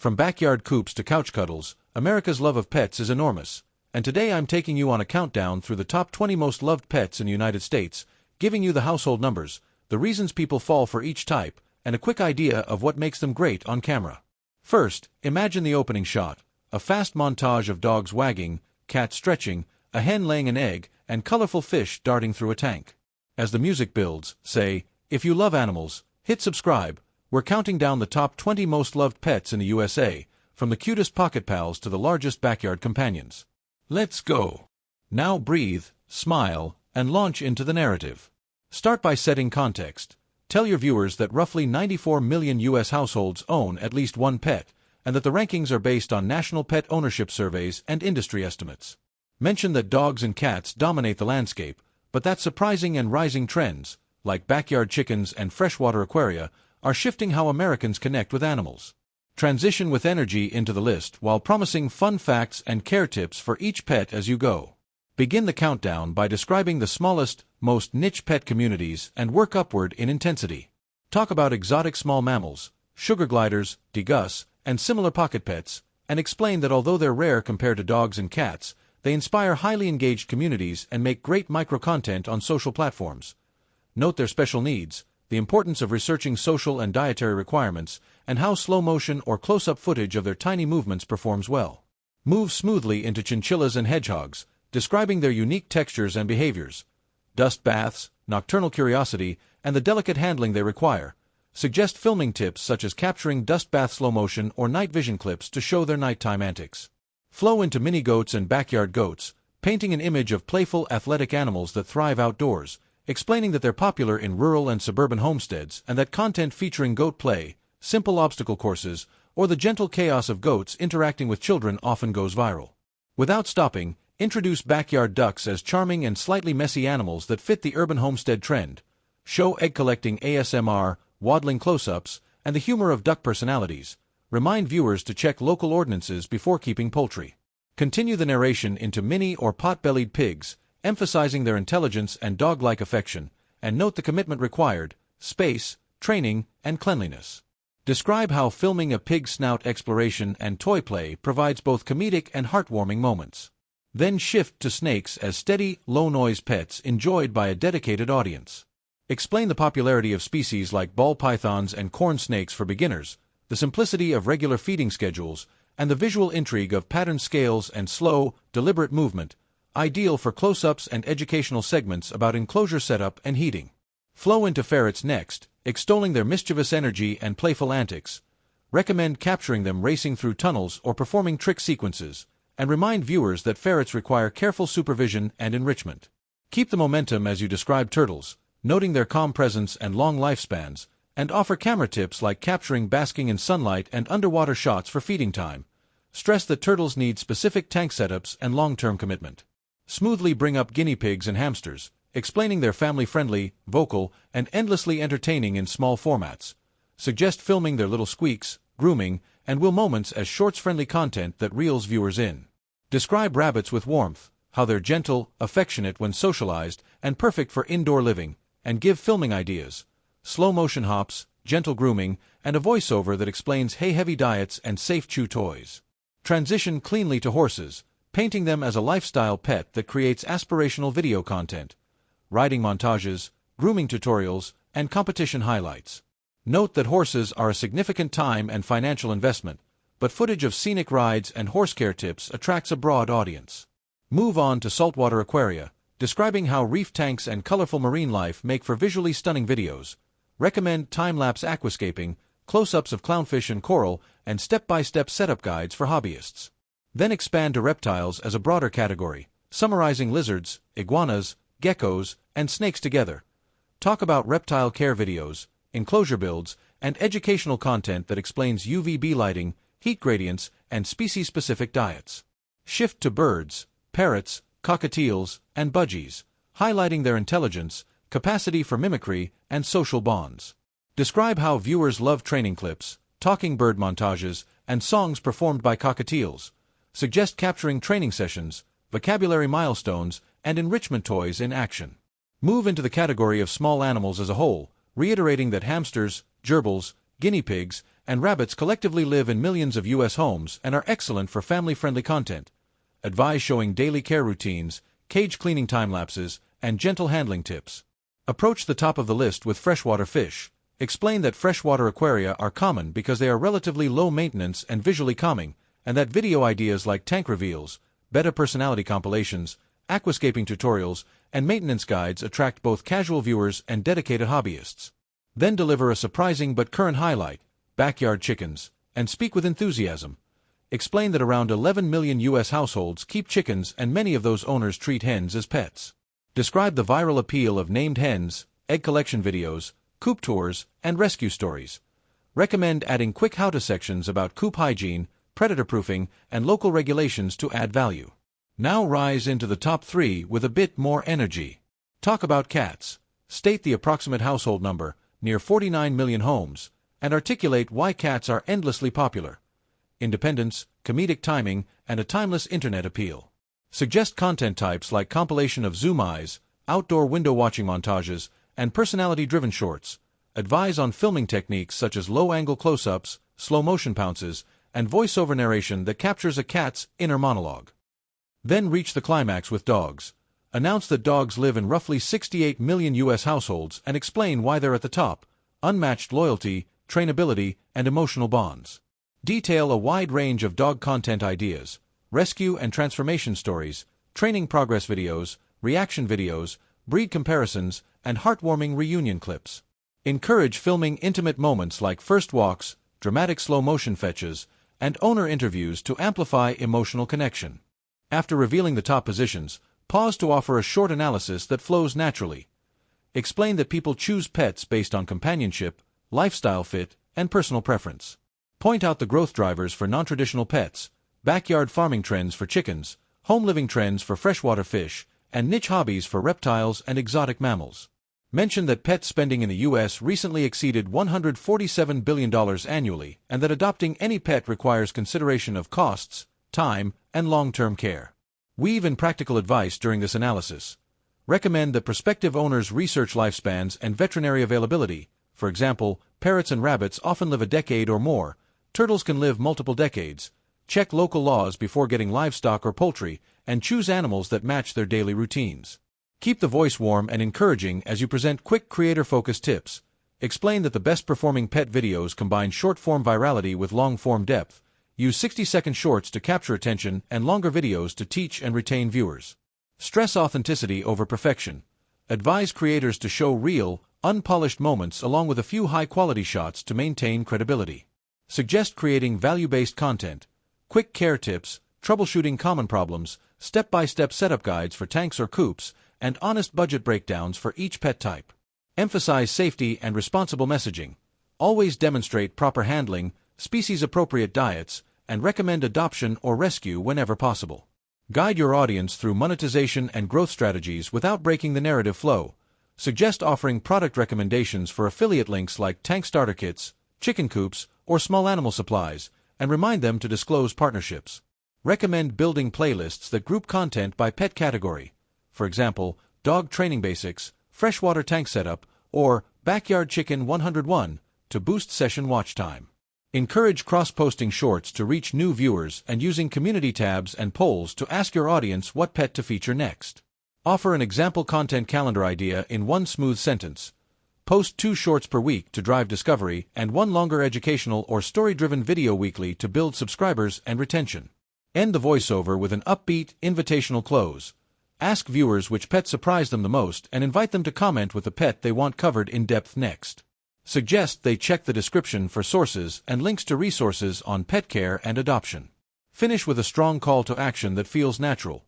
From backyard coops to couch cuddles, America's love of pets is enormous. And today I'm taking you on a countdown through the top 20 most loved pets in the United States, giving you the household numbers, the reasons people fall for each type, and a quick idea of what makes them great on camera. First, imagine the opening shot, a fast montage of dogs wagging, cats stretching, a hen laying an egg, and colorful fish darting through a tank. As the music builds, say, if you love animals, hit subscribe. We're counting down the top 20 most loved pets in the USA, from the cutest pocket pals to the largest backyard companions. Let's go! Now breathe, smile, and launch into the narrative. Start by setting context. Tell your viewers that roughly 94 million U.S. households own at least one pet, and that the rankings are based on national pet ownership surveys and industry estimates. Mention that dogs and cats dominate the landscape, but that surprising and rising trends, like backyard chickens and freshwater aquaria, are shifting how Americans connect with animals. Transition with energy into the list while promising fun facts and care tips for each pet as you go. Begin the countdown by describing the smallest, most niche pet communities and work upward in intensity. Talk about exotic small mammals, sugar gliders, degus, and similar pocket pets, and explain that although they're rare compared to dogs and cats, they inspire highly engaged communities and make great micro-content on social platforms. Note their special needs, the importance of researching social and dietary requirements, and how slow-motion or close-up footage of their tiny movements performs well. Move smoothly into chinchillas and hedgehogs, describing their unique textures and behaviors, dust baths, nocturnal curiosity, and the delicate handling they require. Suggest filming tips such as capturing dust bath slow-motion or night vision clips to show their nighttime antics. Flow into mini goats and backyard goats, painting an image of playful, athletic animals that thrive outdoors, explaining that they're popular in rural and suburban homesteads and that content featuring goat play, simple obstacle courses, or the gentle chaos of goats interacting with children often goes viral. Without stopping, introduce backyard ducks as charming and slightly messy animals that fit the urban homestead trend. Show egg-collecting ASMR, waddling close-ups, and the humor of duck personalities. Remind viewers to check local ordinances before keeping poultry. Continue the narration into mini or pot-bellied pigs, emphasizing their intelligence and dog-like affection, and note the commitment required, space, training, and cleanliness. Describe how filming a pig snout exploration and toy play provides both comedic and heartwarming moments. Then shift to snakes as steady, low-noise pets enjoyed by a dedicated audience. Explain the popularity of species like ball pythons and corn snakes for beginners, the simplicity of regular feeding schedules, and the visual intrigue of patterned scales and slow, deliberate movement, ideal for close-ups and educational segments about enclosure setup and heating. Flow into ferrets next, extolling their mischievous energy and playful antics. Recommend capturing them racing through tunnels or performing trick sequences, and remind viewers that ferrets require careful supervision and enrichment. Keep the momentum as you describe turtles, noting their calm presence and long lifespans, and offer camera tips like capturing basking in sunlight and underwater shots for feeding time. Stress that turtles need specific tank setups and long-term commitment. Smoothly bring up guinea pigs and hamsters, explaining their family-friendly, vocal, and endlessly entertaining in small formats. Suggest filming their little squeaks, grooming, and will moments as shorts-friendly content that reels viewers in. Describe rabbits with warmth, how they're gentle, affectionate when socialized, and perfect for indoor living, and give filming ideas. Slow-motion hops, gentle grooming, and a voiceover that explains hay-heavy diets and safe chew toys. Transition cleanly to horses, painting them as a lifestyle pet that creates aspirational video content. Riding montages, grooming tutorials, and competition highlights. Note that horses are a significant time and financial investment, but footage of scenic rides and horse care tips attracts a broad audience. Move on to saltwater aquaria, describing how reef tanks and colorful marine life make for visually stunning videos. Recommend time-lapse aquascaping, close-ups of clownfish and coral, and step-by-step setup guides for hobbyists. Then expand to reptiles as a broader category, summarizing lizards, iguanas, geckos, and snakes together. Talk about reptile care videos, enclosure builds, and educational content that explains UVB lighting, heat gradients, and species-specific diets. Shift to birds, parrots, cockatiels, and budgies, highlighting their intelligence, capacity for mimicry, and social bonds. Describe how viewers love training clips, talking bird montages, and songs performed by cockatiels. Suggest capturing training sessions, vocabulary milestones, and enrichment toys in action. Move into the category of small animals as a whole, reiterating that hamsters, gerbils, guinea pigs, and rabbits collectively live in millions of U.S. homes and are excellent for family-friendly content. Advise showing daily care routines, cage cleaning time-lapses, and gentle handling tips. Approach the top of the list with freshwater fish. Explain that freshwater aquaria are common because they are relatively low maintenance and visually calming, and that video ideas like tank reveals, beta personality compilations, aquascaping tutorials, and maintenance guides attract both casual viewers and dedicated hobbyists. Then deliver a surprising but current highlight, backyard chickens, and speak with enthusiasm. Explain that around 11 million U.S. households keep chickens and many of those owners treat hens as pets. Describe the viral appeal of named hens, egg collection videos, coop tours, and rescue stories. Recommend adding quick how-to sections about coop hygiene, predator-proofing, and local regulations to add value. Now rise into the top 3 with a bit more energy. Talk about cats. State the approximate household number, near 49 million homes, and articulate why cats are endlessly popular. Independence, comedic timing, and a timeless internet appeal. Suggest content types like compilation of zoom eyes, outdoor window watching montages, and personality-driven shorts. Advise on filming techniques such as low-angle close-ups, slow-motion pounces, and voice-over narration that captures a cat's inner monologue. Then reach the climax with dogs. Announce that dogs live in roughly 68 million U.S. households and explain why they're at the top: unmatched loyalty, trainability, and emotional bonds. Detail a wide range of dog content ideas: rescue and transformation stories, training progress videos, reaction videos, breed comparisons, and heartwarming reunion clips. Encourage filming intimate moments like first walks, dramatic slow-motion fetches, and owner interviews to amplify emotional connection. After revealing the top positions, pause to offer a short analysis that flows naturally. Explain that people choose pets based on companionship, lifestyle fit, and personal preference. Point out the growth drivers for non-traditional pets, backyard farming trends for chickens, home living trends for freshwater fish, and niche hobbies for reptiles and exotic mammals. Mention that pet spending in the U.S. recently exceeded $147 billion annually, and that adopting any pet requires consideration of costs, time, and long-term care. Weave in practical advice during this analysis. Recommend that prospective owners research lifespans and veterinary availability. For example, parrots and rabbits often live a decade or more. Turtles can live multiple decades. Check local laws before getting livestock or poultry, and choose animals that match their daily routines. Keep the voice warm and encouraging as you present quick creator-focused tips. Explain that the best-performing pet videos combine short-form virality with long-form depth. Use 60-second shorts to capture attention and longer videos to teach and retain viewers. Stress authenticity over perfection. Advise creators to show real, unpolished moments along with a few high-quality shots to maintain credibility. Suggest creating value-based content. Quick care tips, troubleshooting common problems, step-by-step setup guides for tanks or coops, and honest budget breakdowns for each pet type. Emphasize safety and responsible messaging. Always demonstrate proper handling, species-appropriate diets, and recommend adoption or rescue whenever possible. Guide your audience through monetization and growth strategies without breaking the narrative flow. Suggest offering product recommendations for affiliate links like tank starter kits, chicken coops, or small animal supplies, and remind them to disclose partnerships. Recommend building playlists that group content by pet category. For example, dog training basics, freshwater tank setup, or backyard chicken 101 to boost session watch time. Encourage cross-posting shorts to reach new viewers and using community tabs and polls to ask your audience what pet to feature next. Offer an example content calendar idea in one smooth sentence. Post 2 shorts per week to drive discovery and 1 longer educational or story-driven video weekly to build subscribers and retention. End the voiceover with an upbeat, invitational close. Ask viewers which pet surprised them the most and invite them to comment with the pet they want covered in depth next. Suggest they check the description for sources and links to resources on pet care and adoption. Finish with a strong call to action that feels natural.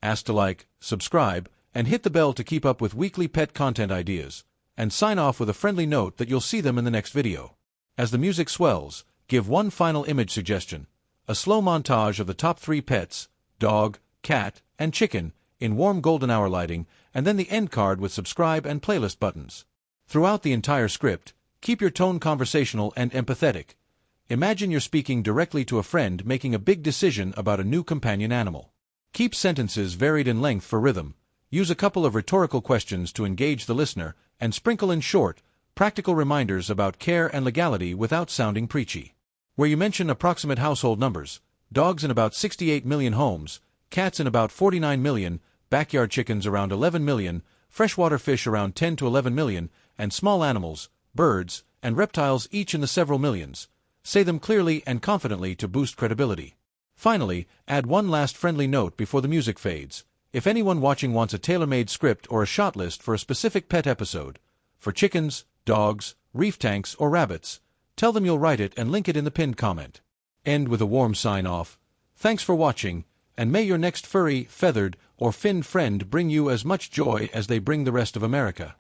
Ask to like, subscribe, and hit the bell to keep up with weekly pet content ideas. And sign off with a friendly note that you'll see them in the next video. As the music swells, give one final image suggestion. A slow montage of the top 3 pets, dog, cat, and chicken, in warm golden hour lighting, and then the end card with subscribe and playlist buttons. Throughout the entire script, keep your tone conversational and empathetic. Imagine you're speaking directly to a friend making a big decision about a new companion animal. Keep sentences varied in length for rhythm. Use a couple of rhetorical questions to engage the listener, and sprinkle in short, practical reminders about care and legality without sounding preachy. Where you mention approximate household numbers, dogs in about 68 million homes, cats in about 49 million, backyard chickens around 11 million, freshwater fish around 10 to 11 million, and small animals, birds, and reptiles each in the several millions. Say them clearly and confidently to boost credibility. Finally, add one last friendly note before the music fades. If anyone watching wants a tailor-made script or a shot list for a specific pet episode, for chickens, dogs, reef tanks, or rabbits, tell them you'll write it and link it in the pinned comment. End with a warm sign-off. Thanks for watching, and may your next furry, feathered, or finned friend bring you as much joy as they bring the rest of America.